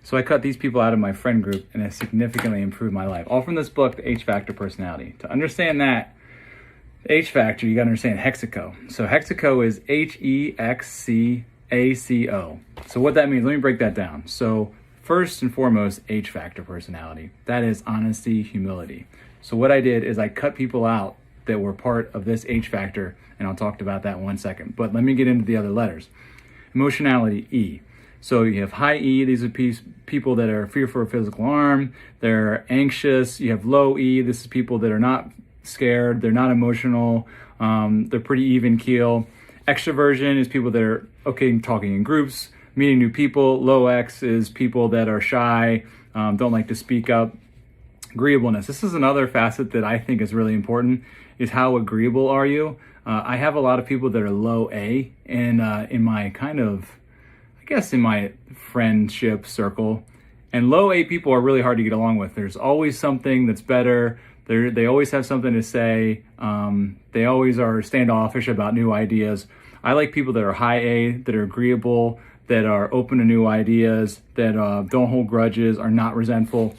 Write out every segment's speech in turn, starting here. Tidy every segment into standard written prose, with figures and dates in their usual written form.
So I cut these people out of my friend group, and it significantly improved my life. All from this book, The H Factor Personality. To understand that, the H Factor, you gotta understand HEXACO. So HEXACO is HEXCACO. So what that means, let me break that down. So first and foremost, H Factor personality. That is honesty, humility. So what I did is I cut people out that were part of this H Factor, and I'll talk about that in 1 second. But let me get into the other letters. Emotionality, E. So you have high E, these are people that are fearful of physical harm, they're anxious. You have low E, this is people that are not scared, they're not emotional, they're pretty even keel. Extroversion is people that are okay talking in groups, meeting new people. Low X is people that are shy, don't like to speak up. Agreeableness, this is another facet that I think is really important, is how agreeable are you? I have a lot of people that are low A in my kind of, I guess in my friendship circle, and low A people are really hard to get along with. There's always something that's better. They always have something to say. They always are standoffish about new ideas. I like people that are high A, that are agreeable, that are open to new ideas, that don't hold grudges, are not resentful.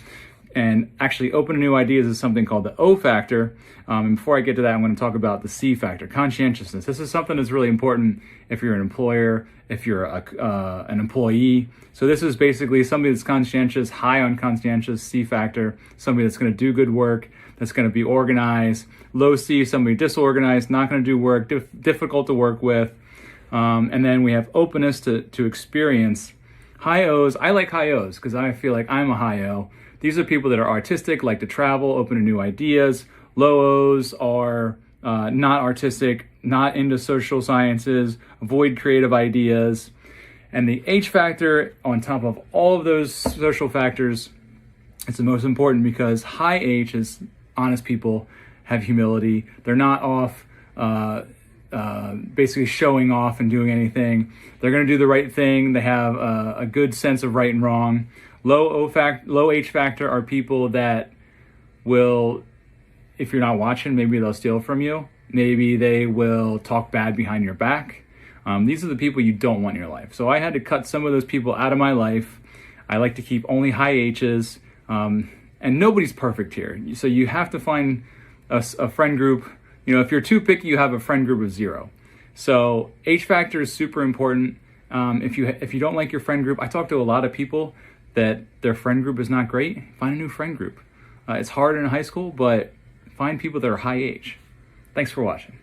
And actually, open to new ideas is something called the O factor. And before I get to that, I'm going to talk about the C factor, conscientiousness. This is something that's really important if you're an employer, if you're an employee. So this is basically somebody that's conscientious, high on conscientious, C factor, somebody that's going to do good work, that's going to be organized. Low C, somebody disorganized, not going to do work, difficult to work with. And then we have openness to experience. High O's, I like high O's because I feel like I'm a high O. These are people that are artistic, like to travel, open to new ideas. Low O's are not artistic, not into social sciences, avoid creative ideas. And the H factor, on top of all of those social factors, it's the most important because high H is honest people, have humility. They're not off basically showing off and doing anything. They're going to do the right thing. They have a good sense of right and wrong. Low H factor are people that will, if you're not watching, maybe they'll steal from you. Maybe they will talk bad behind your back. These are the people you don't want in your life. So I had to cut some of those people out of my life. I like to keep only high H's. And nobody's perfect here. So you have to find a friend group. You know, if you're too picky, you have a friend group of 0. So H factor is super important. If you don't like your friend group, I talk to a lot of people that their friend group is not great. Find a new friend group. It's hard in high school, but find people that are high H. Thanks for watching.